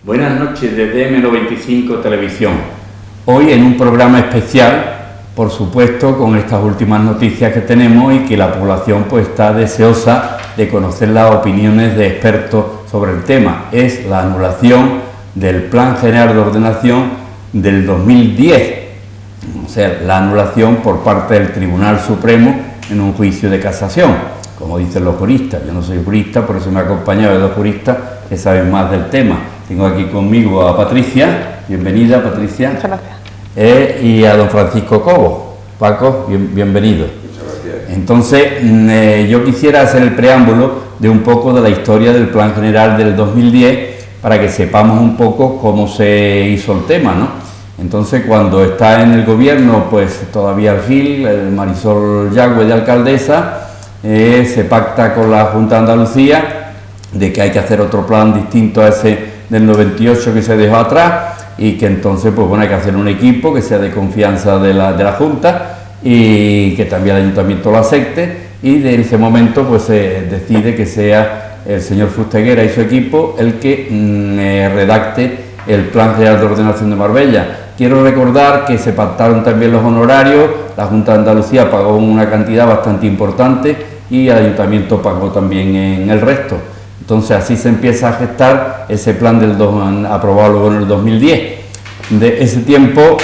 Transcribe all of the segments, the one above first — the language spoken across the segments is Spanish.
Buenas noches desde M95 Televisión. Hoy en un programa especial, por supuesto, con estas últimas noticias que tenemos y que la población pues está deseosa de conocer las opiniones de expertos sobre el tema. Es la anulación del Plan General de Ordenación del 2010, o sea, la anulación por parte del Tribunal Supremo en un juicio de casación, como dicen los juristas. Yo no soy jurista, por eso me he acompañado de dos juristas que saben más del tema. Tengo aquí conmigo a Patricia, bienvenida Patricia. Muchas gracias. Y a don Francisco Cobo. Paco, bienvenido. Muchas gracias. Entonces, yo quisiera hacer el preámbulo de un poco de la historia del Plan General del 2010 para que sepamos un poco cómo se hizo el tema, ¿no? Entonces, cuando está en el gobierno, pues todavía el Gil, el Marisol Yagüe de alcaldesa, se pacta con la Junta de Andalucía de que hay que hacer otro plan distinto a ese del 98 que se dejó atrás, y que entonces pues bueno, hay que hacer un equipo que sea de confianza de la Junta y que también el Ayuntamiento lo acepte, y de ese momento pues se decide que sea el señor Fusteguera y su equipo el que redacte el Plan General de Ordenación de Marbella. Quiero recordar que se pactaron también los honorarios, la Junta de Andalucía pagó una cantidad bastante importante y el Ayuntamiento pagó también en el resto. Entonces así se empieza a gestar ese plan aprobado luego en el 2010. De ese tiempo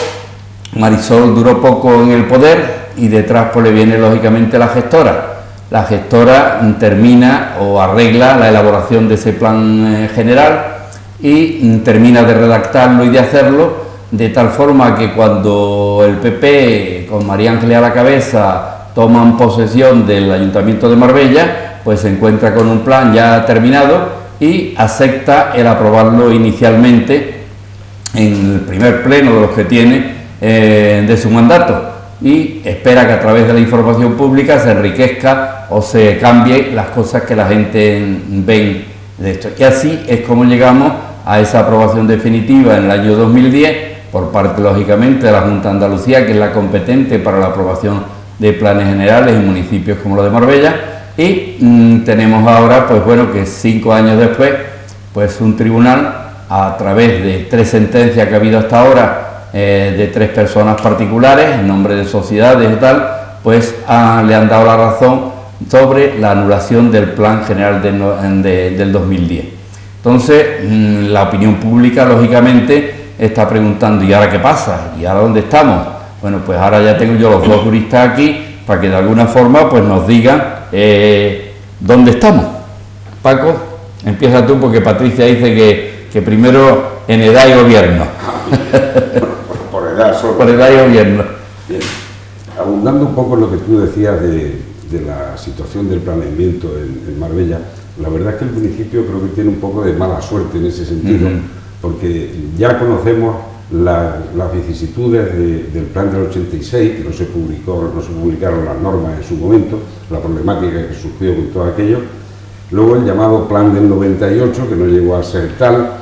Marisol duró poco en el poder y detrás pues le viene lógicamente la gestora. La gestora termina o arregla la elaboración de ese plan general y termina de redactarlo y de hacerlo de tal forma que cuando el PP con María Ángeles a la cabeza toman posesión del Ayuntamiento de Marbella, pues se encuentra con un plan ya terminado y acepta el aprobarlo inicialmente en el primer pleno de los que tiene de su mandato, y espera que a través de la información pública se enriquezca o se cambie las cosas que la gente ve de esto. Y así es como llegamos a esa aprobación definitiva en el año 2010 por parte lógicamente de la Junta de Andalucía, que es la competente para la aprobación de planes generales en municipios como los de Marbella. Y tenemos ahora, pues bueno, que 5 años después, pues un tribunal, a través de 3 sentencias que ha habido hasta ahora, de 3 personas particulares, en nombre de sociedades y tal, pues le han dado la razón sobre la anulación del Plan General del 2010. Entonces, la opinión pública, lógicamente, está preguntando, ¿y ahora qué pasa? ¿Y ahora dónde estamos? Bueno, pues ahora ya tengo yo los 2 juristas aquí, para que de alguna forma pues nos digan ¿dónde estamos? Paco, empieza tú, porque Patricia dice que primero en edad y gobierno. Por edad solo. Por edad y gobierno. Bien. Abundando un poco en lo que tú decías de la situación del planeamiento en Marbella, la verdad es que el municipio creo que tiene un poco de mala suerte en ese sentido, porque ya conocemos las vicisitudes del plan del 86, que no se publicaron las normas en su momento, la problemática que surgió con todo aquello, luego el llamado plan del 98, que no llegó a ser tal,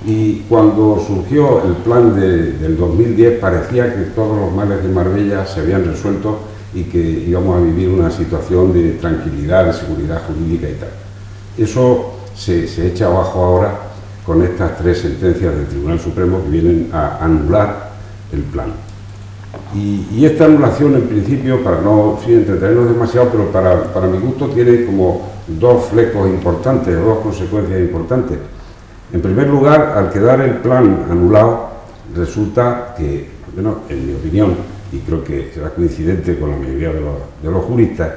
y cuando surgió el plan del 2010 parecía que todos los males de Marbella se habían resuelto y que íbamos a vivir una situación de tranquilidad, de seguridad jurídica y tal. Eso se echa abajo ahora con estas 3 sentencias del Tribunal Supremo que vienen a anular el plan. Y esta anulación, en principio, para no entretenernos demasiado, pero para mi gusto tiene como 2 flecos importantes, 2 consecuencias importantes. En primer lugar, al quedar el plan anulado, resulta que, bueno, en mi opinión, y creo que será coincidente con la mayoría de los juristas,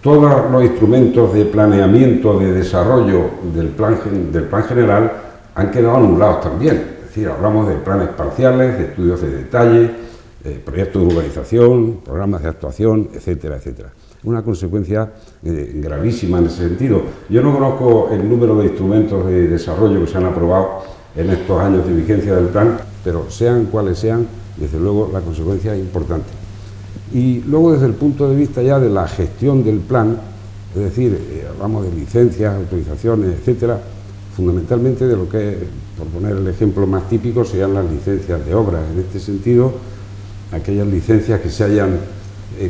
todos los instrumentos de planeamiento, de desarrollo del plan general han quedado anulados también. Es decir, hablamos de planes parciales, de estudios de detalle, proyectos de urbanización, programas de actuación, etcétera, etcétera. Una consecuencia gravísima en ese sentido. Yo no conozco el número de instrumentos de desarrollo que se han aprobado en estos años de vigencia del plan, pero sean cuales sean, desde luego la consecuencia es importante. Y luego, desde el punto de vista ya de la gestión del plan, es decir, hablamos de licencias, autorizaciones, etcétera, fundamentalmente de lo que, por poner el ejemplo más típico, serían las licencias de obras. En este sentido, aquellas licencias que se hayan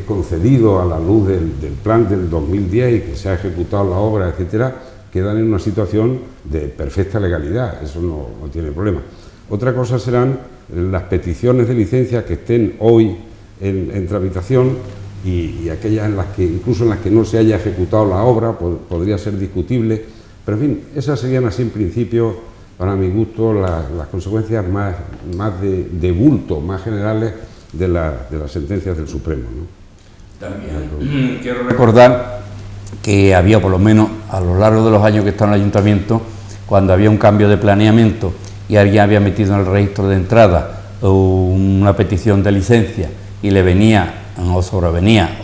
concedido a la luz del plan del 2010 y que se ha ejecutado la obra, etcétera, quedan en una situación de perfecta legalidad, eso no tiene problema. Otra cosa serán las peticiones de licencia que estén hoy en tramitación y aquellas en las que, incluso en las que no se haya ejecutado la obra, podría ser discutible, pero en fin, esas serían así en principio, para mi gusto, las consecuencias más de bulto, más generales de las sentencias del Supremo, ¿no? También quiero recordar que había, por lo menos a lo largo de los años que está en el ayuntamiento, cuando había un cambio de planeamiento y alguien había metido en el registro de entrada una petición de licencia y le venía o sobrevenía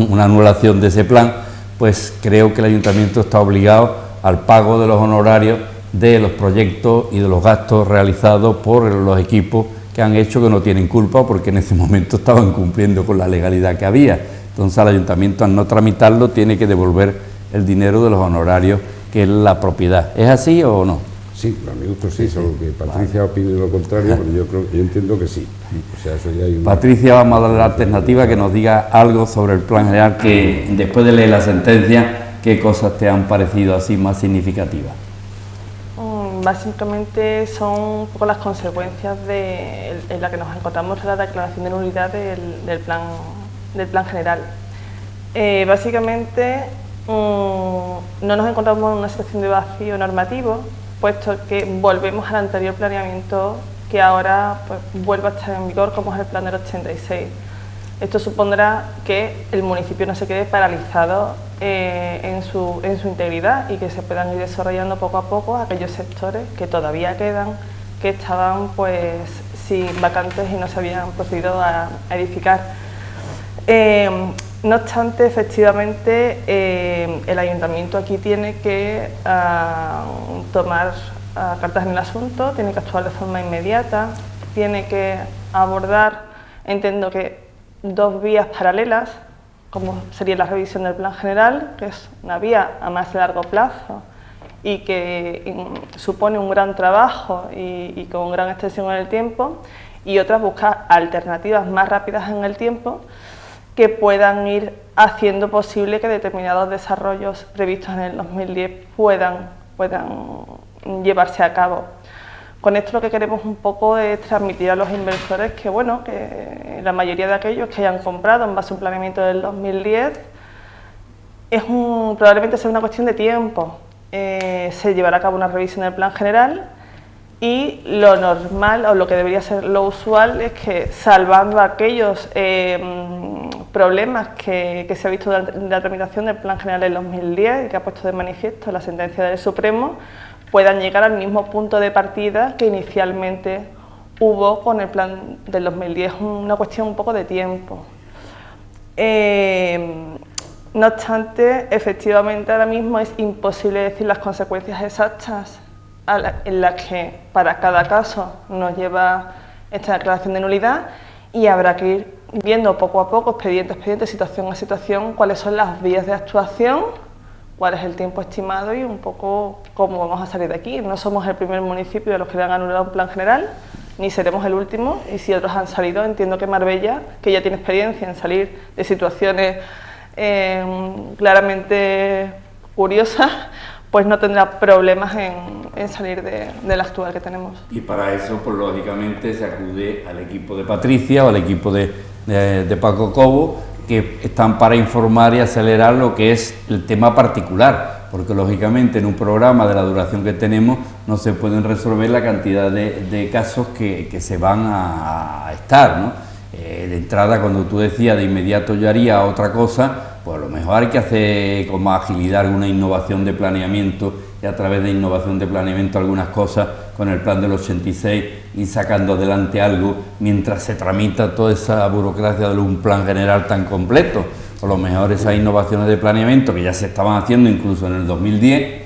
una anulación de ese plan, pues creo que el ayuntamiento está obligado al pago de los honorarios de los proyectos y de los gastos realizados por los equipos que han hecho, que no tienen culpa porque en ese momento estaban cumpliendo con la legalidad que había. Entonces al ayuntamiento, al no tramitarlo, tiene que devolver el dinero de los honorarios, que es la propiedad. ¿Es así o no? Sí, a mi gusto sí, solo que Patricia opine lo contrario, pero yo entiendo que sí. O sea, eso ya hay Patricia, vamos a darle la alternativa, que nos diga algo sobre el plan general, que después de leer la sentencia, ¿qué cosas te han parecido así más significativas? Básicamente son un poco las consecuencias en la que nos encontramos en la declaración de nulidad del plan general. Básicamente no nos encontramos en una situación de vacío normativo, puesto que volvemos al anterior planeamiento que ahora pues, vuelve a estar en vigor, como es el plan del 86. Esto supondrá que el municipio no se quede paralizado en su integridad y que se puedan ir desarrollando poco a poco aquellos sectores que todavía quedan, que estaban pues sin vacantes y no se habían procedido a edificar. No obstante, efectivamente, el ayuntamiento aquí tiene que tomar cartas en el asunto, tiene que actuar de forma inmediata, tiene que abordar, entiendo que, dos vías paralelas, como sería la revisión del plan general, que es una vía a más largo plazo y que supone un gran trabajo y con gran extensión en el tiempo, y otra, buscar alternativas más rápidas en el tiempo que puedan ir haciendo posible que determinados desarrollos previstos en el 2010 puedan llevarse a cabo. Con esto lo que queremos un poco es transmitir a los inversores que, bueno, que la mayoría de aquellos que hayan comprado en base a un planeamiento del 2010 probablemente sea una cuestión de tiempo. Se llevará a cabo una revisión del plan general y lo normal, o lo que debería ser lo usual, es que, salvando aquellos problemas que se ha visto durante la tramitación del plan general del 2010 y que ha puesto de manifiesto la sentencia del Supremo, puedan llegar al mismo punto de partida que inicialmente hubo con el plan del 2010, una cuestión un poco de tiempo. No obstante, efectivamente ahora mismo es imposible decir las consecuencias exactas en las que para cada caso nos lleva esta declaración de nulidad, y habrá que ir viendo poco a poco, expediente a expediente, situación a situación, cuáles son las vías de actuación, cuál es el tiempo estimado y un poco cómo vamos a salir de aquí. No somos el primer municipio de los que le han anulado un plan general, ni seremos el último, y si otros han salido, entiendo que Marbella, que ya tiene experiencia en salir de situaciones claramente curiosas, pues no tendrá problemas en salir del actual que tenemos. Y para eso, pues lógicamente, se acude al equipo de Patricia o al equipo de Paco Cobo, que están para informar y acelerar lo que es el tema particular, porque lógicamente en un programa de la duración que tenemos no se pueden resolver la cantidad de casos que se van a estar, ¿no? De entrada, cuando tú decías de inmediato yo haría otra cosa, pues a lo mejor hay que hacer con más agilidad alguna innovación de planeamiento, y a través de innovación de planeamiento algunas cosas con el plan del 86 y sacando adelante algo mientras se tramita toda esa burocracia de un plan general tan completo. A lo mejor esas innovaciones de planeamiento que ya se estaban haciendo incluso en el 2010,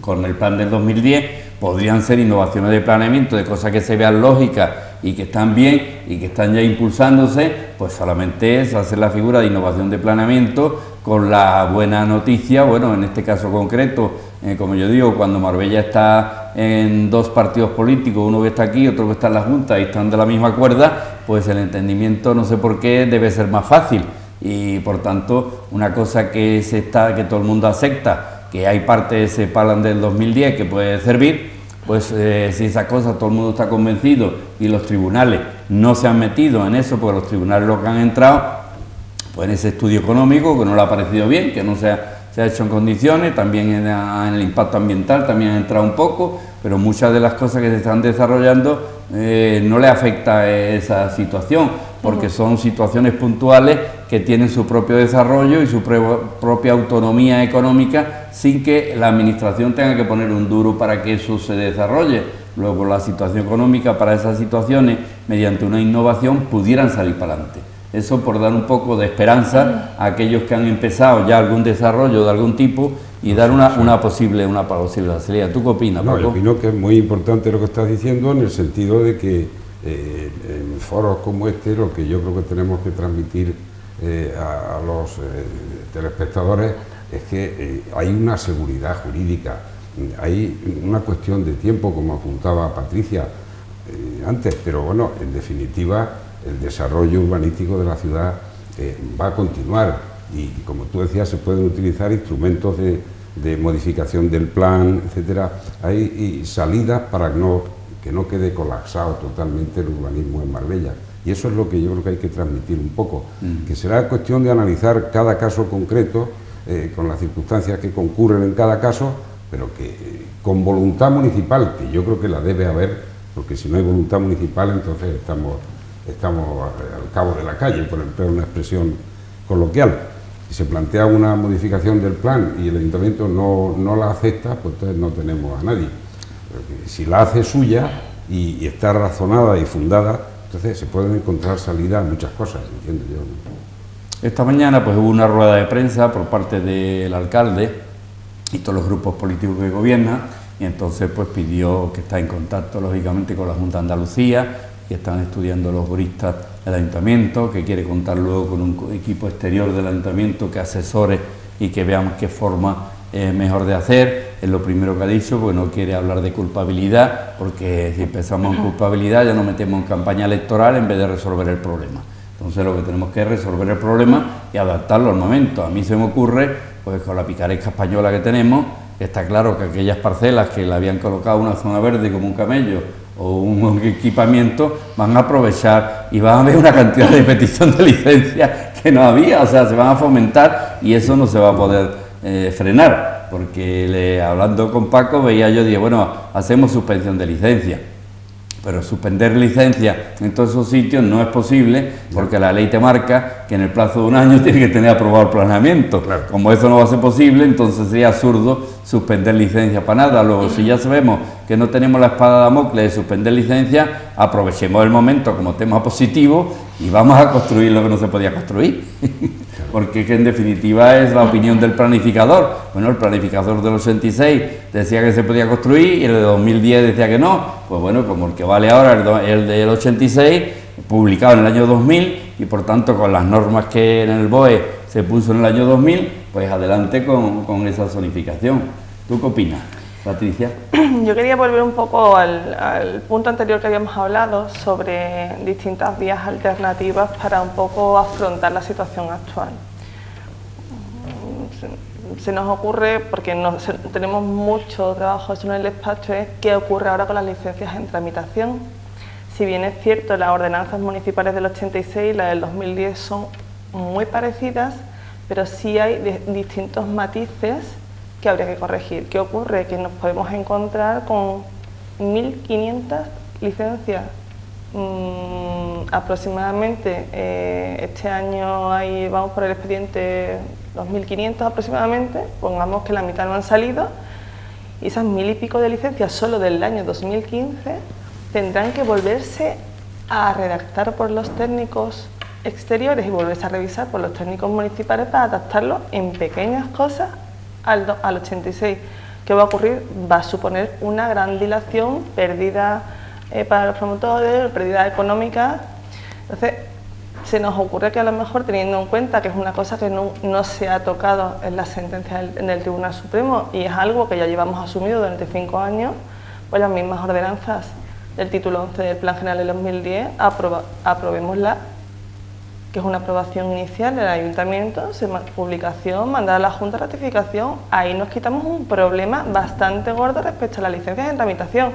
con el plan del 2010, podrían ser innovaciones de planeamiento de cosas que se vean lógicas y que están bien y que están ya impulsándose, pues solamente es hacer la figura de innovación de planeamiento con la buena noticia, bueno, en este caso concreto, como yo digo, cuando Marbella está en dos partidos políticos, uno que está aquí, otro que está en la Junta y están de la misma cuerda, pues el entendimiento, no sé por qué, debe ser más fácil, y por tanto una cosa que todo el mundo acepta, que hay parte de ese plan del 2010 que puede servir, pues si esas cosas todo el mundo está convencido y los tribunales no se han metido en eso, porque los tribunales lo que han entrado, pues en ese estudio económico que no le ha parecido bien, que no se ha hecho en condiciones, también en el impacto ambiental también ha entrado un poco, pero muchas de las cosas que se están desarrollando no le afecta esa situación, porque son situaciones puntuales que tienen su propio desarrollo y su propia autonomía económica, sin que la administración tenga que poner un duro para que eso se desarrolle. Luego la situación económica para esas situaciones, mediante una innovación, pudieran salir para adelante. Eso por dar un poco de esperanza a aquellos que han empezado ya algún desarrollo de algún tipo y dar una posible salida. ¿Tú qué opinas, Paco? No, yo opino que es muy importante lo que estás diciendo, en el sentido de que en foros como este lo que yo creo que tenemos que transmitir a los telespectadores es que hay una seguridad jurídica, hay una cuestión de tiempo, como apuntaba Patricia antes, pero bueno, en definitiva el desarrollo urbanístico de la ciudad va a continuar y, como tú decías, se pueden utilizar instrumentos de modificación del plan, etcétera. Hay salidas para que no quede colapsado totalmente el urbanismo en Marbella, y eso es lo que yo creo que hay que transmitir un poco, que será cuestión de analizar cada caso concreto con las circunstancias que concurren en cada caso, pero que con voluntad municipal, que yo creo que la debe haber, porque si no hay voluntad municipal entonces estamos al cabo de la calle, por emplear una expresión coloquial. Si se plantea una modificación del plan y el ayuntamiento no la acepta, pues entonces no tenemos a nadie. Si la hace suya y está razonada y fundada, entonces se pueden encontrar salida a muchas cosas, entiendo yo. Esta mañana pues hubo una rueda de prensa por parte del alcalde y todos los grupos políticos que gobiernan, y entonces pues pidió, que está en contacto lógicamente con la Junta de Andalucía, que están estudiando los juristas del ayuntamiento, que quiere contar luego con un equipo exterior del ayuntamiento que asesore y que veamos qué forma mejor de hacer. Es lo primero que ha dicho, porque no quiere hablar de culpabilidad, porque si empezamos en culpabilidad ya nos metemos en campaña electoral en vez de resolver el problema. Entonces lo que tenemos que es resolver el problema y adaptarlo al momento. A mí se me ocurre, pues con la picaresca española que tenemos, está claro que aquellas parcelas que le habían colocado una zona verde como un camello o un equipamiento, van a aprovechar y van a haber una cantidad de petición de licencia que no había, o sea, se van a fomentar y eso no se va a poder frenar, porque hablando con Paco veía yo, dije, bueno, hacemos suspensión de licencia, pero suspender licencia en todos esos sitios no es posible, porque la ley te marca que en el plazo de un año tiene que tener aprobado el planeamiento. Claro. Como eso no va a ser posible, entonces sería absurdo suspender licencia para nada. Luego, si ya sabemos que no tenemos la espada de Damocles de suspender licencia, aprovechemos el momento como tema positivo y vamos a construir lo que no se podía construir. Porque que en definitiva es la opinión del planificador. Bueno, el planificador del 86 decía que se podía construir y el de 2010 decía que no. Pues bueno, como el que vale ahora el del 86, publicado en el año 2000, y por tanto con las normas que en el BOE se puso en el año 2000, pues adelante con esa zonificación. ¿Tú qué opinas, Patricia? Yo quería volver un poco al punto anterior que habíamos hablado sobre distintas vías alternativas para un poco afrontar la situación actual. Se nos ocurre, porque tenemos mucho trabajo en el despacho, es qué ocurre ahora con las licencias en tramitación. Si bien es cierto, las ordenanzas municipales del 86 y las del 2010 son muy parecidas, pero sí hay distintos matices que habría que corregir. ¿Qué ocurre? Que nos podemos encontrar con 1.500 licencias aproximadamente. Este año vamos por el expediente 2.500 aproximadamente, pongamos que la mitad no han salido, y esas 1.000 y pico de licencias solo del año 2015 tendrán que volverse a redactar por los técnicos exteriores y volverse a revisar por los técnicos municipales para adaptarlo en pequeñas cosas al 86. ¿Qué va a ocurrir? Va a suponer una gran dilación, pérdida para los promotores, pérdida económica. Entonces, se nos ocurre que a lo mejor, teniendo en cuenta que es una cosa que no se ha tocado en la sentencia del Tribunal Supremo y es algo que ya llevamos asumido durante 5 años, pues las mismas ordenanzas del título 11 del Plan General del 2010, aprobémosla que es una aprobación inicial del ayuntamiento, publicación, mandar a la Junta de Ratificación. Ahí nos quitamos un problema bastante gordo respecto a las licencias en tramitación.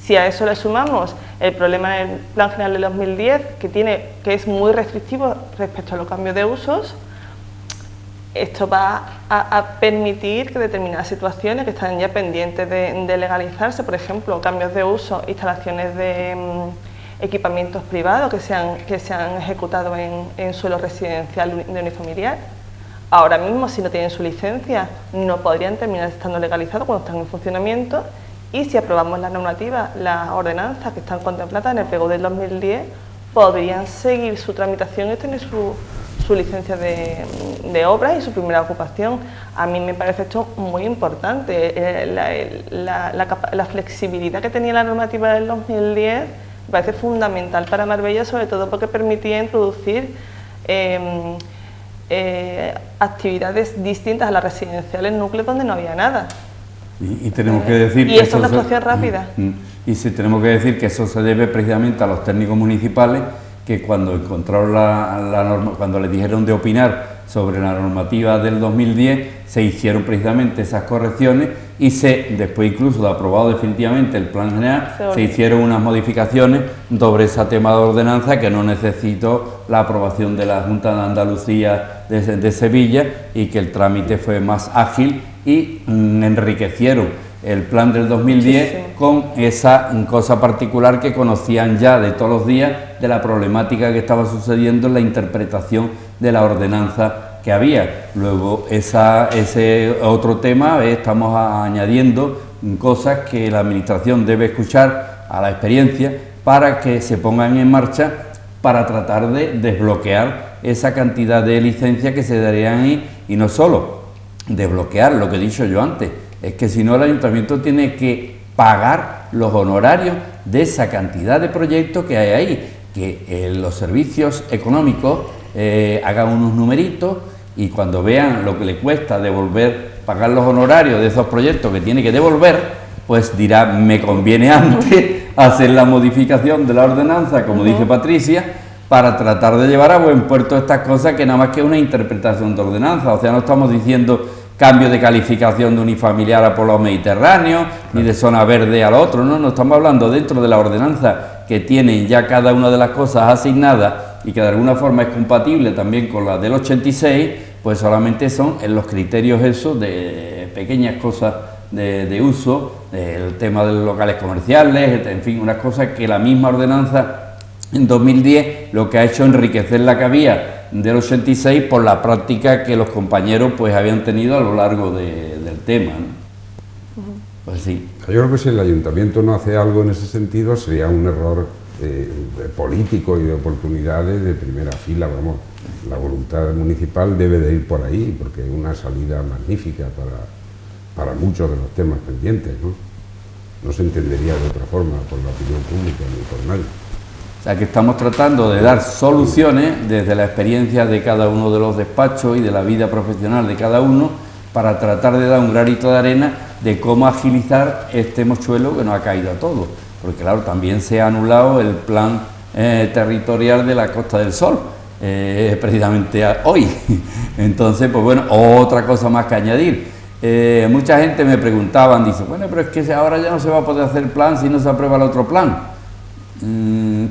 Si a eso le sumamos el problema del Plan General de 2010, que es muy restrictivo respecto a los cambios de usos, esto va a permitir que determinadas situaciones que están ya pendientes de legalizarse, por ejemplo, cambios de uso, instalaciones de equipamientos privados que se han ejecutado en suelo residencial de unifamiliar, ahora mismo, si no tienen su licencia, no podrían terminar estando legalizados cuando están en funcionamiento. Y si aprobamos la normativa, las ordenanzas que están contempladas en el PGO del 2010, podrían seguir su tramitación y tener su licencia de obra y su primera ocupación. A mí me parece esto muy importante. La flexibilidad que tenía la normativa del 2010 me parece fundamental para Marbella, sobre todo porque permitía introducir actividades distintas a las residenciales en núcleos donde no había nada. Y tenemos que decir y eso es una actuación rápida. Y sí, tenemos que decir que eso se debe precisamente a los técnicos municipales, que cuando encontraron la norma, cuando les dijeron de opinar sobre la normativa del 2010, se hicieron precisamente esas correcciones y después incluso de aprobado definitivamente el Plan General, se hicieron unas modificaciones sobre ese tema de ordenanza que no necesitó la aprobación de la Junta de Andalucía de Sevilla, y que el trámite fue más ágil y enriquecieron el plan del 2010 con esa cosa particular que conocían ya de todos los días, de la problemática que estaba sucediendo en la interpretación de la ordenanza que había. Luego ese otro tema, estamos añadiendo cosas que la Administración debe escuchar a la experiencia para que se pongan en marcha, para tratar de desbloquear esa cantidad de licencias que se darían ahí, y no solo desbloquear, lo que he dicho yo antes, es que si no el ayuntamiento tiene que pagar los honorarios de esa cantidad de proyectos que hay ahí, que los servicios económicos hagan unos numeritos, y cuando vean lo que le cuesta pagar los honorarios de esos proyectos que tiene que devolver, pues dirá, me conviene antes hacer la modificación de la ordenanza, como dice Patricia, para tratar de llevar a buen puerto estas cosas, que nada más que una interpretación de ordenanza. O sea, no estamos diciendo cambio de calificación de unifamiliar a poblado mediterráneo, ni de zona verde al otro, no estamos hablando dentro de la ordenanza que tienen ya cada una de las cosas asignadas y que de alguna forma es compatible también con la del 86, pues solamente son en los criterios esos de pequeñas cosas de uso, el tema de los locales comerciales, en fin, unas cosas que la misma ordenanza en 2010 lo que ha hecho enriquecer la que había del 86 por la práctica que los compañeros pues habían tenido a lo largo del tema, ¿no? Pues sí. Yo creo que si el ayuntamiento no hace algo en ese sentido sería un error político y de oportunidades de primera fila. Vamos, la voluntad municipal debe de ir por ahí, porque es una salida magnífica para muchos de los temas pendientes, ¿no? No se entendería de otra forma por la opinión pública ni por nadie. O sea, que estamos tratando de dar soluciones desde la experiencia de cada uno de los despachos y de la vida profesional de cada uno, para tratar de dar un granito de arena de cómo agilizar este mochuelo que nos ha caído a todos. Porque claro, también se ha anulado el plan territorial de la Costa del Sol, precisamente hoy. Entonces, pues bueno, otra cosa más que añadir. Mucha gente me preguntaban, dice, bueno, pero es que ahora ya no se va a poder hacer plan si no se aprueba el otro plan.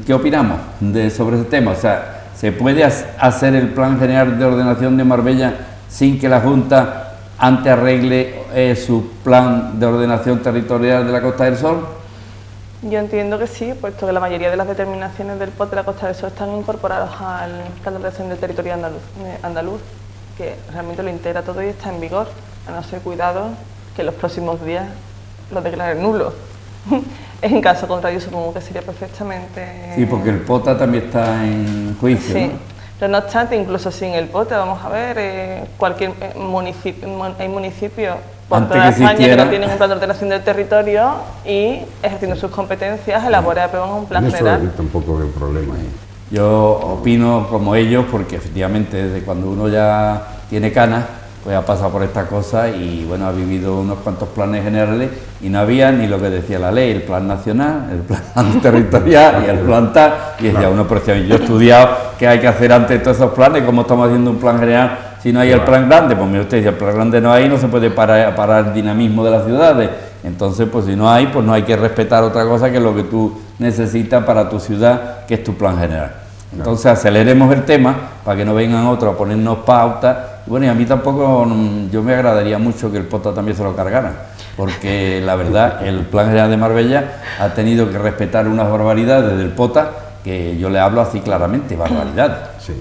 ¿Qué opinamos sobre ese tema? O sea, ¿se puede hacer el Plan General de Ordenación de Marbella sin que la Junta antes arregle su plan de ordenación territorial de la Costa del Sol? Yo entiendo que sí, puesto que la mayoría de las determinaciones del POT de la Costa del Sol están incorporadas al Plan de Ordenación del Territorio andaluz, que realmente lo integra todo y está en vigor, a no ser cuidado que en los próximos días lo declaren nulo. En caso contrario, supongo que sería perfectamente... Sí, porque el POTA también está en juicio, sí. ¿no? Pero no obstante, incluso sin el POTA, vamos a ver, cualquier municipio, hay municipios por toda España que no tienen un plan de ordenación del territorio y, ejerciendo sus competencias, elaboran y aprueban un plan general. Eso tampoco veo problema ahí. Yo opino como ellos, porque efectivamente desde cuando uno ya tiene canas, pues ha pasado por esta cosa y bueno, ha vivido unos cuantos planes generales y no había ni lo que decía la ley, el plan nacional, el plan territorial y el plan tal, y decía uno, pero yo he estudiado ¿qué hay que hacer ante todos esos planes? ¿Cómo estamos haciendo un plan general si no hay el plan grande? Pues mire usted, si el plan grande no hay, no se puede parar el dinamismo de las ciudades. Entonces, pues si no hay, pues no hay que respetar otra cosa que lo que tú necesitas para tu ciudad, que es tu plan general. Entonces aceleremos el tema para que no vengan otros a ponernos pautas. Y bueno, y a mí tampoco, yo me agradaría mucho que el POTA también se lo cargaran, porque la verdad, el plan general de Marbella ha tenido que respetar unas barbaridades del POTA, que yo le hablo así claramente, barbaridades. Sí.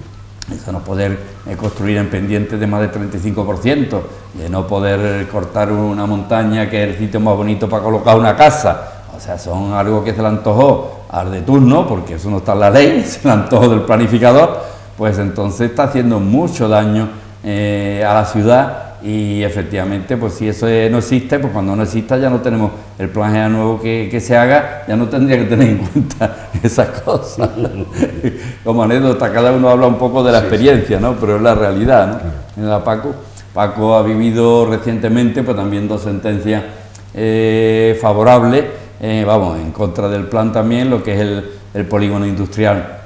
Eso, no poder construir en pendientes de más del 35%, de no poder cortar una montaña que es el sitio más bonito para colocar una casa. O sea, son algo que se le antojó al de turno, porque eso no está en la ley, se le antojó del planificador, pues entonces está haciendo mucho daño a la ciudad. Y efectivamente, pues si eso no existe, pues cuando no exista ya no tenemos el plan general nuevo que se haga, ya no tendría que tener en cuenta esas cosas. Como anécdota, cada uno habla un poco de la experiencia, ¿no? Pero es la realidad, ¿no? Mira, Paco ha vivido recientemente, pues también 2 sentencias favorables, en contra del plan también, lo que es el polígono industrial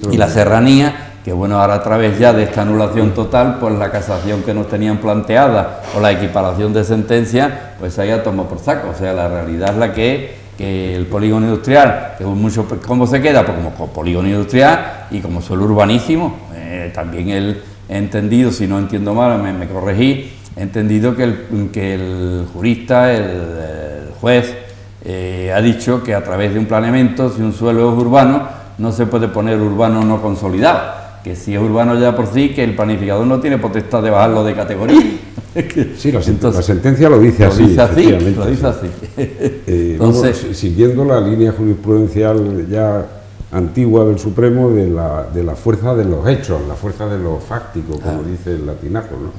y la serranía, que bueno, ahora a través ya de esta anulación total, pues la casación que nos tenían planteada o la equiparación de sentencia, pues ahí ha tomado por saco. O sea, la realidad es la que el polígono industrial, que mucho, ¿cómo se queda? Pues como polígono industrial y como suelo urbanísimo. También él he entendido, si no entiendo mal, me corregí, he entendido que el jurista, el juez, ha dicho que a través de un planeamiento, si un suelo es urbano, no se puede poner urbano no consolidado, que si es urbano ya por sí, que el planificador no tiene potestad de bajarlo de categoría. Sí, la sentencia lo dice así. Lo dice así. Entonces, siguiendo la línea jurisprudencial ya antigua del Supremo de la fuerza de los hechos, la fuerza de lo fáctico, como dice el latinajo, ¿no?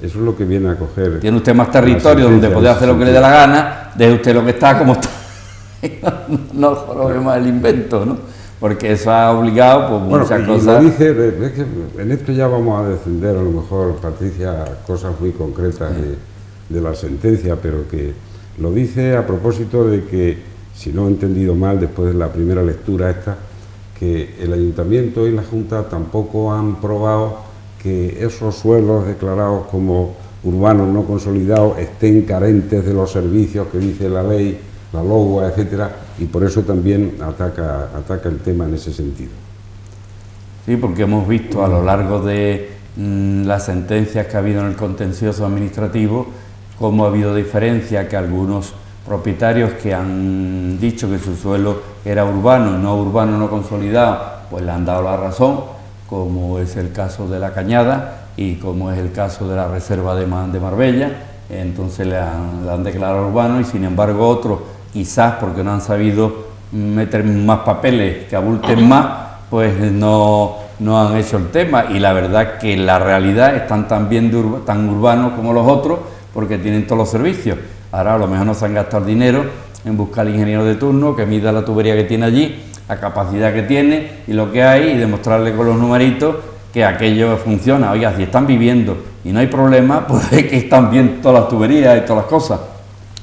Eso es lo que viene a coger. Tiene usted más territorio donde puede hacer lo que le dé la gana, deje usted lo que está como está. No jorobe más el invento, ¿no? Porque eso ha obligado pues, muchas cosas. Lo dice, es que en esto ya vamos a defender a lo mejor, Patricia, cosas muy concretas de la sentencia, pero que lo dice a propósito de que, si no he entendido mal, después de la primera lectura esta, que el Ayuntamiento y la Junta tampoco han probado que esos suelos declarados como urbanos no consolidados estén carentes de los servicios que dice la ley, la LOGUA, etcétera, y por eso también ataca el tema en ese sentido. Sí, porque hemos visto a lo largo de las sentencias que ha habido en el contencioso administrativo cómo ha habido diferencia, que algunos propietarios que han dicho que su suelo era urbano y no urbano no consolidado, pues le han dado la razón, como es el caso de La Cañada y como es el caso de la reserva de Marbella. Entonces le han declarado urbano, y sin embargo otros, quizás porque no han sabido meter más papeles que abulten más, pues no han hecho el tema. Y la verdad que la realidad están también tan urbanos como los otros, porque tienen todos los servicios. Ahora a lo mejor no se han gastado el dinero en buscar al ingeniero de turno que mida la tubería que tiene allí, la capacidad que tiene y lo que hay, y demostrarle con los numeritos que aquello funciona. Oiga, si están viviendo y no hay problema, pues es que están bien todas las tuberías y todas las cosas.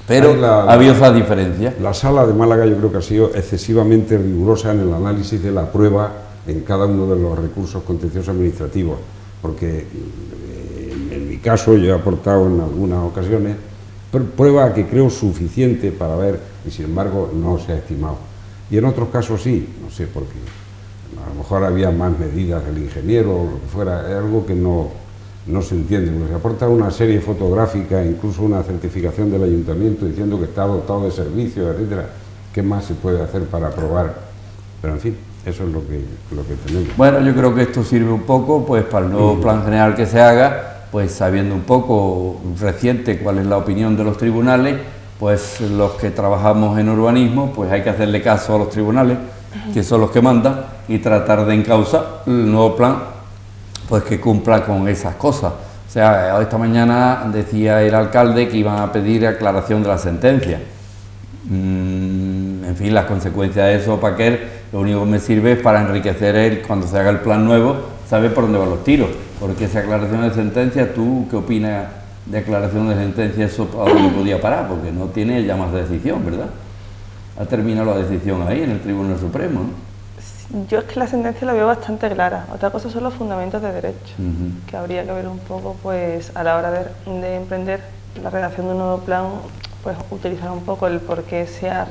Pero ha habido esa diferencia. La Sala de Málaga yo creo que ha sido excesivamente rigurosa en el análisis de la prueba en cada uno de los recursos contenciosos administrativos, porque en mi caso yo he aportado en algunas ocasiones prueba que creo suficiente para ver, y sin embargo no se ha estimado. Y en otros casos sí, no sé por qué. A lo mejor había más medidas del ingeniero o lo que fuera, es algo que no se entiende, porque se aporta una serie fotográfica, incluso una certificación del ayuntamiento diciendo que está dotado de servicios, etcétera. ¿Qué más se puede hacer para probar? Pero en fin, eso es lo que tenemos. Bueno, yo creo que esto sirve un poco pues para el nuevo plan general que se haga, pues sabiendo un poco reciente cuál es la opinión de los tribunales, pues los que trabajamos en urbanismo, pues hay que hacerle caso a los tribunales, que son los que mandan, y tratar de encauzar el nuevo plan, pues que cumpla con esas cosas. O sea, esta mañana decía el alcalde que iban a pedir aclaración de la sentencia. En fin, las consecuencias de eso, para que lo único que me sirve es para enriquecer él cuando se haga el plan nuevo, saber por dónde van los tiros. Porque esa aclaración de sentencia, ¿tú qué opinas de aclaración de sentencia? ¿Eso a dónde podía parar? Porque no tiene ya más decisión, ¿verdad? Ha terminado la decisión ahí en el Tribunal Supremo, ¿no? Yo es que la sentencia la veo bastante clara. Otra cosa son los fundamentos de derecho, que habría que ver un poco, pues, a la hora de emprender la redacción de un nuevo plan, pues utilizar un poco el por qué se ha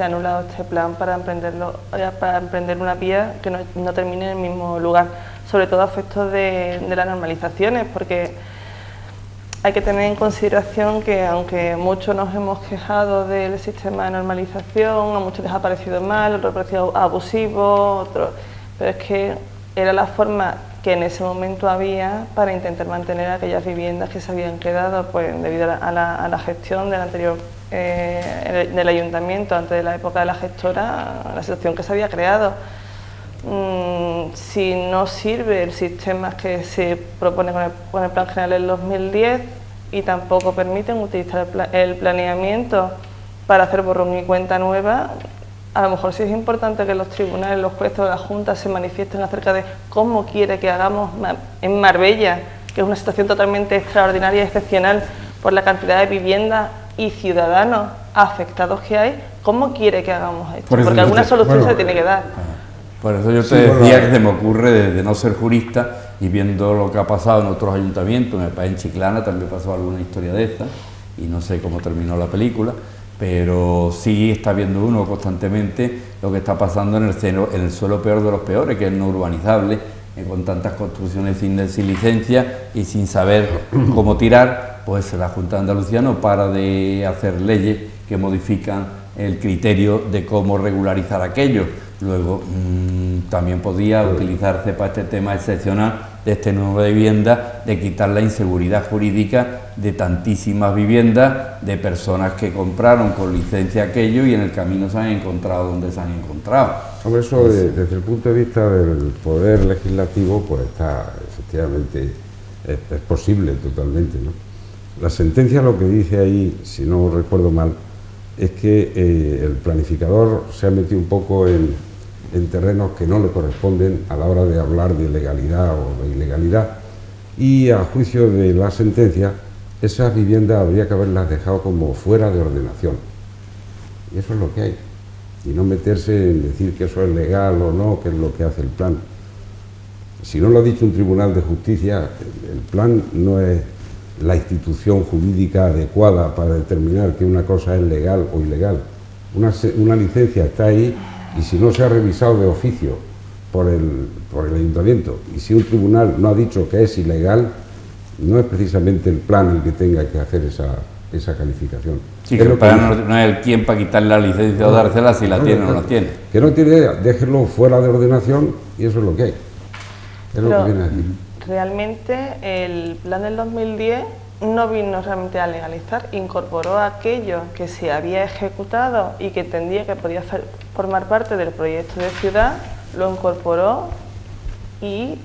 anulado este plan para emprender una vía que no termine en el mismo lugar, sobre todo a efectos de las normalizaciones, porque hay que tener en consideración que aunque muchos nos hemos quejado del sistema de normalización, a muchos les ha parecido mal, otros les ha parecido abusivo, pero es que era la forma que en ese momento había para intentar mantener aquellas viviendas que se habían quedado, pues debido a la gestión del anterior del ayuntamiento, antes de la época de la gestora, la situación que se había creado. Si no sirve el sistema que se propone con el Plan General del 2010 y tampoco permiten utilizar el planeamiento para hacer borrón y cuenta nueva, a lo mejor sí es importante que los tribunales, los jueces o las juntas se manifiesten acerca de cómo quiere que hagamos en Marbella, que es una situación totalmente extraordinaria y excepcional por la cantidad de viviendas y ciudadanos afectados que hay, cómo quiere que hagamos esto, porque alguna solución se tiene que dar. Por eso yo te decía que se me ocurre de no ser jurista y viendo lo que ha pasado en otros ayuntamientos, en Chiclana también pasó alguna historia de esta y no sé cómo terminó la película, pero sí está viendo uno constantemente lo que está pasando en el suelo peor de los peores, que es no urbanizable, con tantas construcciones sin licencia y sin saber cómo tirar, pues la Junta de Andalucía no para de hacer leyes que modifican el criterio de cómo regularizar aquello. Luego también podía utilizarse para este tema excepcional de este nuevo de vivienda, de quitar la inseguridad jurídica de tantísimas viviendas, de personas que compraron con licencia aquello y en el camino se han encontrado donde se han encontrado. Hombre, eso desde el punto de vista del poder legislativo, pues está, efectivamente, es posible totalmente, ¿no? La sentencia lo que dice ahí, si no recuerdo mal, es que el planificador se ha metido un poco en terrenos que no le corresponden a la hora de hablar de legalidad o de ilegalidad, y a juicio de la sentencia esas viviendas habría que haberlas dejado como fuera de ordenación, y eso es lo que hay, y no meterse en decir que eso es legal o no, que es lo que hace el plan. Si no lo ha dicho un tribunal de justicia, el plan no es la institución jurídica adecuada para determinar que una cosa es legal o ilegal. Una licencia está ahí, y si no se ha revisado de oficio por el ayuntamiento, y si un tribunal no ha dicho que es ilegal, no es precisamente el plan el que tenga que hacer esa calificación. Sí, que el plan no es el quien para quitarle la licencia o dársela si la tiene o no la tiene. Que no tiene, déjenlo fuera de ordenación y eso es lo que hay. Es lo que viene a decir. Realmente el plan del 2010 no vino realmente a legalizar, incorporó aquello que se había ejecutado y que entendía que podía formar parte del proyecto de ciudad, lo incorporó y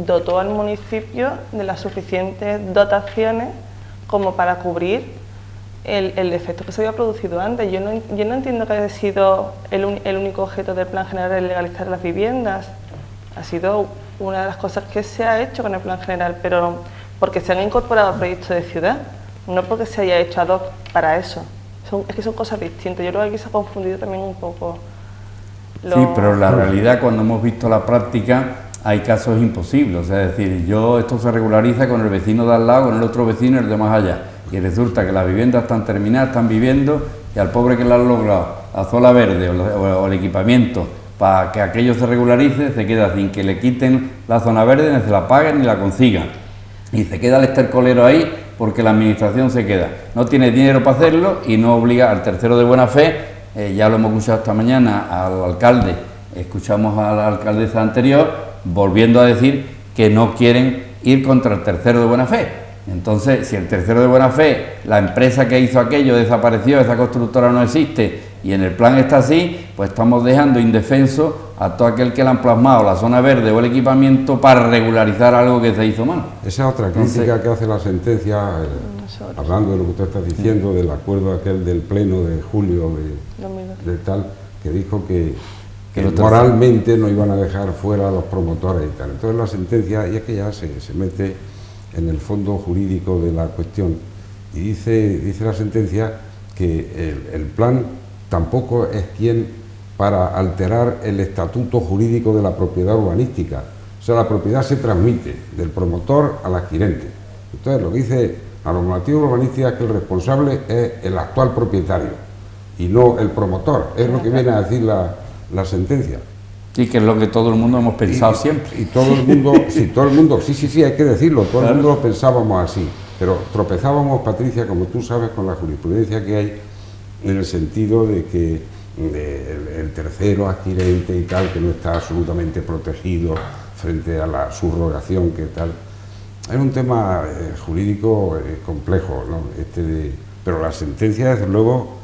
dotó al municipio de las suficientes dotaciones como para cubrir el defecto que se había producido antes. Yo no entiendo que haya sido el único objeto del plan general el legalizar las viviendas. Ha sido una de las cosas que se ha hecho con el plan general, pero porque se han incorporado al proyecto de ciudad, no porque se haya hecho ad hoc para eso. Es que son cosas distintas. Yo creo que aquí se ha confundido también un poco. Sí, pero la realidad, cuando hemos visto la práctica, hay casos imposibles. O sea, es decir, esto se regulariza con el vecino de al lado, con el otro vecino y el de más allá. Y resulta que las viviendas están terminadas, están viviendo, y al pobre que la ha logrado, la zona verde o el equipamiento, para que aquello se regularice, se queda sin que le quiten la zona verde, ni se la paguen ni la consigan. Y se queda el estercolero ahí porque la administración se queda. No tiene dinero para hacerlo y no obliga al tercero de buena fe. Ya lo hemos escuchado esta mañana al alcalde, escuchamos a la alcaldesa anterior, volviendo a decir que no quieren ir contra el tercero de buena fe. Entonces, si el tercero de buena fe, la empresa que hizo aquello desapareció, esa constructora no existe y en el plan está así, pues estamos dejando indefenso a todo aquel que le han plasmado la zona verde o el equipamiento para regularizar algo que se hizo mal. Esa otra crítica que hace la sentencia, hablando de lo que tú estás diciendo, del acuerdo aquel del pleno de julio de tal, que dijo que moralmente no iban a dejar fuera a los promotores y tal. Entonces la sentencia, y es que ya se mete en el fondo jurídico de la cuestión, y dice la sentencia que el plan tampoco es quien para alterar el estatuto jurídico de la propiedad urbanística. O sea, la propiedad se transmite del promotor al adquirente. Entonces, lo que dice la normativa urbanística es que el responsable es el actual propietario y no el promotor. Es lo que viene a decir la sentencia. Sí, que es lo que todo el mundo hemos pensado siempre. Y todo el mundo, sí, hay que decirlo, todo el mundo lo pensábamos así. Pero tropezábamos, Patricia, como tú sabes, con la jurisprudencia que hay, en el sentido de que el tercero adquirente y tal, que no está absolutamente protegido frente a la subrogación, que tal. Es un tema jurídico complejo, ¿no? Pero la sentencia, desde luego,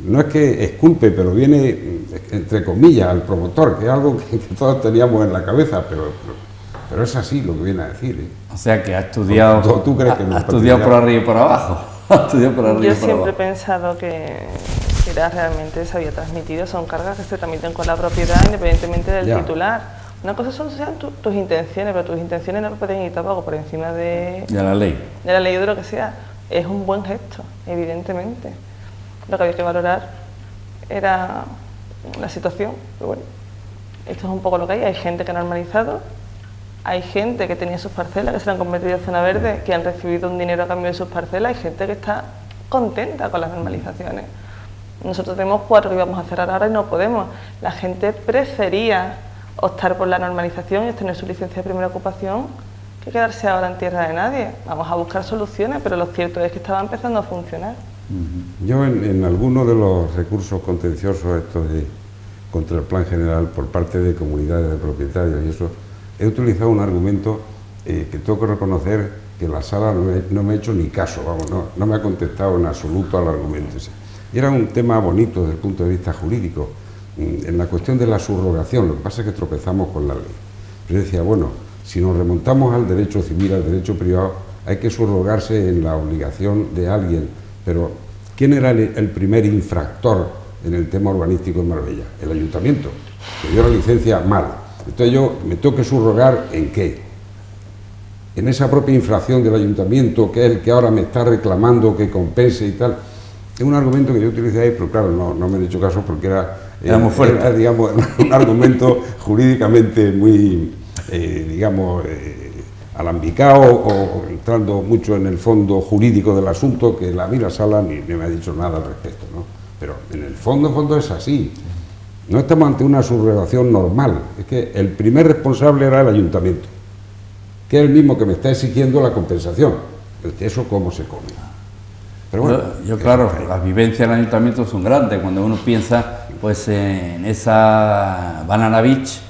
no es que exculpe, pero viene, entre comillas, al promotor, que es algo que todos teníamos en la cabeza, pero es así lo que viene a decir, ¿eh? O sea, que ha estudiado, ¿Tú crees que no, ha estudiado por arriba y por abajo. Yo siempre he pensado que realmente se había transmitido, son cargas que se transmiten con la propiedad independientemente del titular. Una cosa son tus intenciones, pero tus intenciones no pueden ir tampoco por encima de la ley o de lo que sea. Es un buen gesto, evidentemente. Lo que había que valorar era la situación, pero bueno, esto es un poco lo que hay. Hay gente que ha normalizado, hay gente que tenía sus parcelas, que se han convertido en zona verde, que han recibido un dinero a cambio de sus parcelas, hay gente que está contenta con las normalizaciones. Nosotros tenemos 4 que íbamos a cerrar ahora y no podemos. La gente prefería optar por la normalización y obtener su licencia de primera ocupación que quedarse ahora en tierra de nadie. Vamos a buscar soluciones, pero lo cierto es que estaba empezando a funcionar. Yo en algunos de los recursos contenciosos estos contra el plan general por parte de comunidades de propietarios y eso, he utilizado un argumento que tengo que reconocer que la sala no me ha hecho ni caso, no me ha contestado en absoluto al argumento ese. Y era un tema bonito desde el punto de vista jurídico, en la cuestión de la subrogación. Lo que pasa es que tropezamos con la ley. Yo decía, bueno, si nos remontamos al derecho civil, al derecho privado, hay que subrogarse en la obligación de alguien, pero ¿quién era el primer infractor en el tema urbanístico en Marbella? El ayuntamiento, que dio la licencia mal. Entonces yo me tengo que subrogar ¿en qué? En esa propia infracción del ayuntamiento, que es el que ahora me está reclamando que compense y tal. Es un argumento que yo utilicé ahí, pero claro, no me han hecho caso porque era digamos, un argumento jurídicamente muy, alambicado o entrando mucho en el fondo jurídico del asunto, que a mí la sala ni me ha dicho nada al respecto, ¿no? Pero en el fondo es así. No estamos ante una subrogación normal, es que el primer responsable era el ayuntamiento, que es el mismo que me está exigiendo la compensación. ¿Eso cómo se come? Pero bueno, claro, las vivencias del ayuntamiento son grandes. Cuando uno piensa pues en esa Banana Beach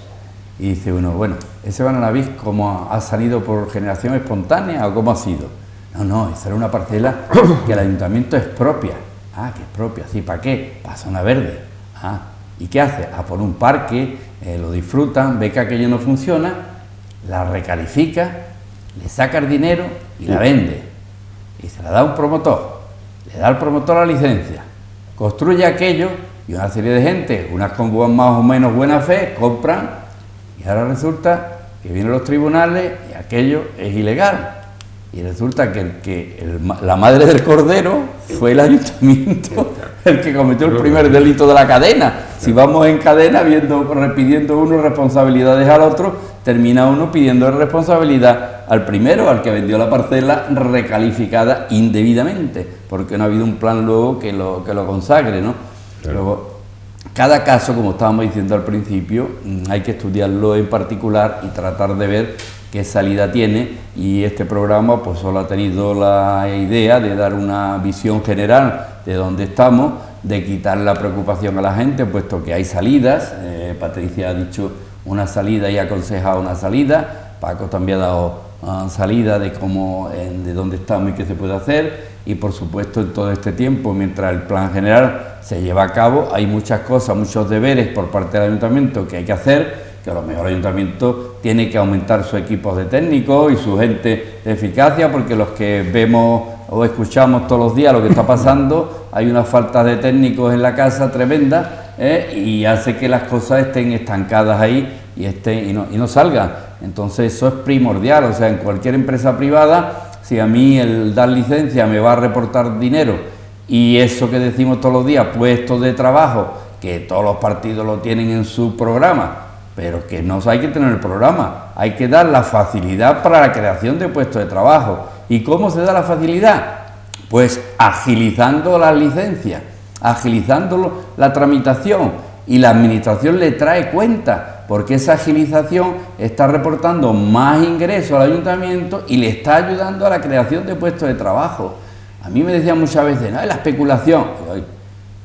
y dice uno, bueno, ese Banana Beach ¿cómo ha salido por generación espontánea o cómo ha sido? No, esa era una parcela que el ayuntamiento es propia. Ah, que es propia, sí, ¿para qué? Para zona verde. Ah, ¿y qué hace? Por un parque, lo disfrutan, ve que aquello no funciona, la recalifica, le saca el dinero y la vende. Y se la da a un promotor. Le da al promotor la licencia, construye aquello y una serie de gente, unas con más o menos buena fe, compran y ahora resulta que vienen los tribunales y aquello es ilegal. Y resulta que la madre del cordero fue el ayuntamiento el que cometió el primer delito de la cadena. Si vamos en cadena pidiendo uno responsabilidades al otro, termina uno pidiendo responsabilidad al primero, al que vendió la parcela recalificada indebidamente, porque no ha habido un plan luego que lo consagre, ¿no? Claro. Luego, cada caso, como estábamos diciendo al principio, hay que estudiarlo en particular y tratar de ver qué salida tiene, y este programa pues solo ha tenido la idea de dar una visión general de dónde estamos, de quitar la preocupación a la gente, puesto que hay salidas. Patricia ha dicho una salida y ha aconsejado una salida, Paco también ha dado salida de dónde estamos y qué se puede hacer, y por supuesto en todo este tiempo, mientras el plan general se lleva a cabo, hay muchas cosas, muchos deberes por parte del ayuntamiento que hay que hacer, que a lo mejor el ayuntamiento tiene que aumentar su equipo de técnicos y su gente de eficacia, porque los que vemos o escuchamos todos los días lo que está pasando, hay una falta de técnicos en la casa tremenda, y hace que las cosas estén estancadas ahí y no salgan. Entonces eso es primordial. O sea, en cualquier empresa privada, si a mí el dar licencia me va a reportar dinero, y eso que decimos todos los días, puestos de trabajo que todos los partidos lo tienen en su programa, pero que no hay que tener el programa, hay que dar la facilidad para la creación de puestos de trabajo. ¿Y cómo se da la facilidad? Pues agilizando las licencias, agilizando la tramitación, y la administración le trae cuenta, porque esa agilización está reportando más ingresos al ayuntamiento y le está ayudando a la creación de puestos de trabajo. A mí me decían muchas veces, no, la especulación.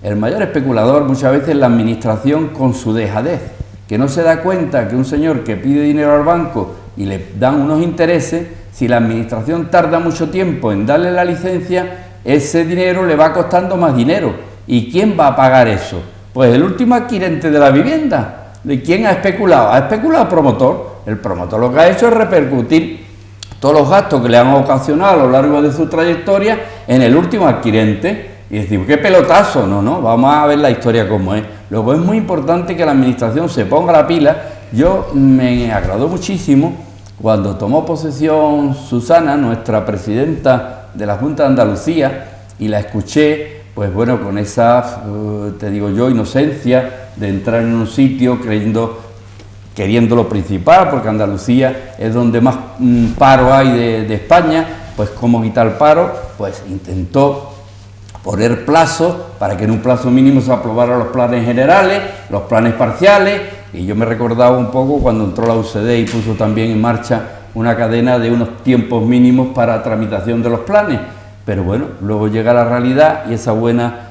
El mayor especulador muchas veces es la administración con su dejadez, que no se da cuenta que un señor que pide dinero al banco y le dan unos intereses, si la administración tarda mucho tiempo en darle la licencia, ese dinero le va costando más dinero. ¿Y quién va a pagar eso? Pues el último adquirente de la vivienda. ¿De quién ha especulado? Ha especulado el promotor. El promotor lo que ha hecho es repercutir todos los gastos que le han ocasionado a lo largo de su trayectoria en el último adquirente. Y decimos, ¡qué pelotazo! No, vamos a ver la historia como es. Luego es muy importante que la administración se ponga la pila. Yo me agradó muchísimo cuando tomó posesión Susana, nuestra presidenta de la Junta de Andalucía, y la escuché, pues bueno, con esa, te digo yo, inocencia de entrar en un sitio queriendo lo principal, porque Andalucía es donde más paro hay de España, pues cómo quitar el paro, pues intentó poner plazos para que en un plazo mínimo se aprobaran los planes generales, los planes parciales, y yo me recordaba un poco cuando entró la UCD y puso también en marcha una cadena de unos tiempos mínimos para tramitación de los planes, pero bueno, luego llega la realidad y esa buena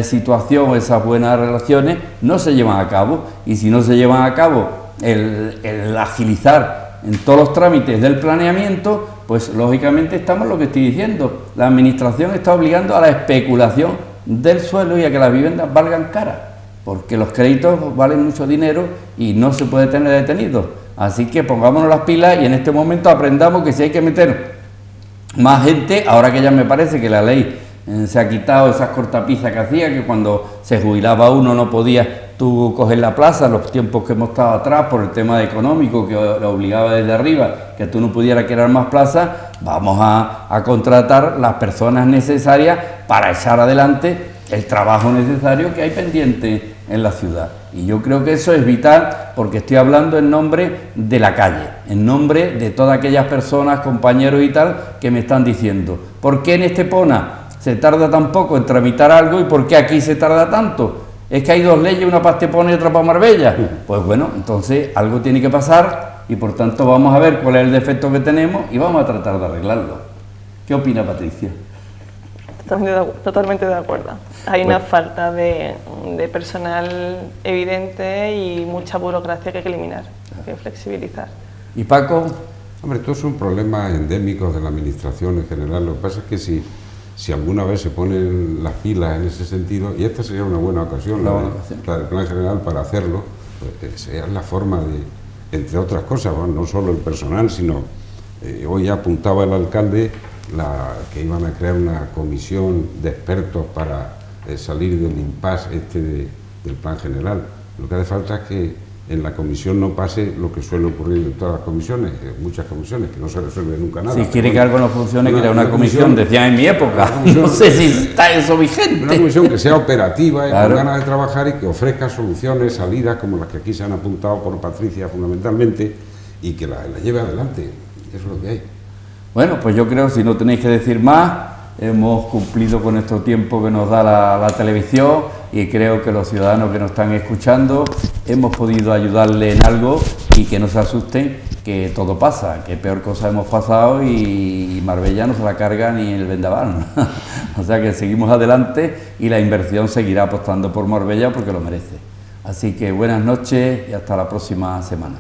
situación, esas buenas relaciones no se llevan a cabo, y si no se llevan a cabo el agilizar en todos los trámites del planeamiento, pues lógicamente estamos lo que estoy diciendo, la administración está obligando a la especulación del suelo y a que las viviendas valgan caras, porque los créditos valen mucho dinero y no se puede tener detenido. Así que pongámonos las pilas y en este momento aprendamos que si hay que meter más gente, ahora que ya me parece que la ley se ha quitado esas cortapisas que hacía, que cuando se jubilaba uno no podía tú coger la plaza, los tiempos que hemos estado atrás por el tema económico que lo obligaba desde arriba, que tú no pudieras crear más plazas, vamos a contratar las personas necesarias para echar adelante el trabajo necesario que hay pendiente en la ciudad. Y yo creo que eso es vital, porque estoy hablando en nombre de la calle, en nombre de todas aquellas personas, compañeros y tal, que me están diciendo, ¿por qué en Estepona se tarda tan poco en tramitar algo y por qué aquí se tarda tanto? ¿Es que hay dos leyes, una para Estepona y otra para Marbella? Pues bueno, entonces algo tiene que pasar y por tanto vamos a ver cuál es el defecto que tenemos y vamos a tratar de arreglarlo. ¿Qué opina Patricia? Totalmente de acuerdo. Hay una falta de personal evidente y mucha burocracia que hay que eliminar, que flexibilizar. ¿Y Paco? Hombre, estos son problemas endémicos de la administración en general. Lo que pasa es que si alguna vez se ponen las pilas en ese sentido, y esta sería una buena ocasión, la del plan general, para hacerlo, pues sea la forma de, entre otras cosas, bueno, no solo el personal, sino, hoy apuntaba el alcalde que iban a crear una comisión de expertos para salir del impasse del plan general. Lo que hace falta es que en la comisión no pase lo que suele ocurrir en todas las comisiones, muchas comisiones, que no se resuelve nunca nada. Si quiere que algo no funcione, crea una comisión, decía en mi época, no sé si está eso vigente. Una comisión que sea operativa y con ganas de trabajar y que ofrezca soluciones, salidas, como las que aquí se han apuntado por Patricia fundamentalmente, y que la lleve adelante. Eso es lo que hay. Bueno, pues yo creo, si no tenéis que decir más, hemos cumplido con nuestro tiempo que nos da la televisión, y creo que los ciudadanos que nos están escuchando hemos podido ayudarle en algo, y que no se asusten, que todo pasa, que peor cosa hemos pasado y Marbella no se la carga ni el vendaval. O sea que seguimos adelante y la inversión seguirá apostando por Marbella porque lo merece. Así que buenas noches y hasta la próxima semana.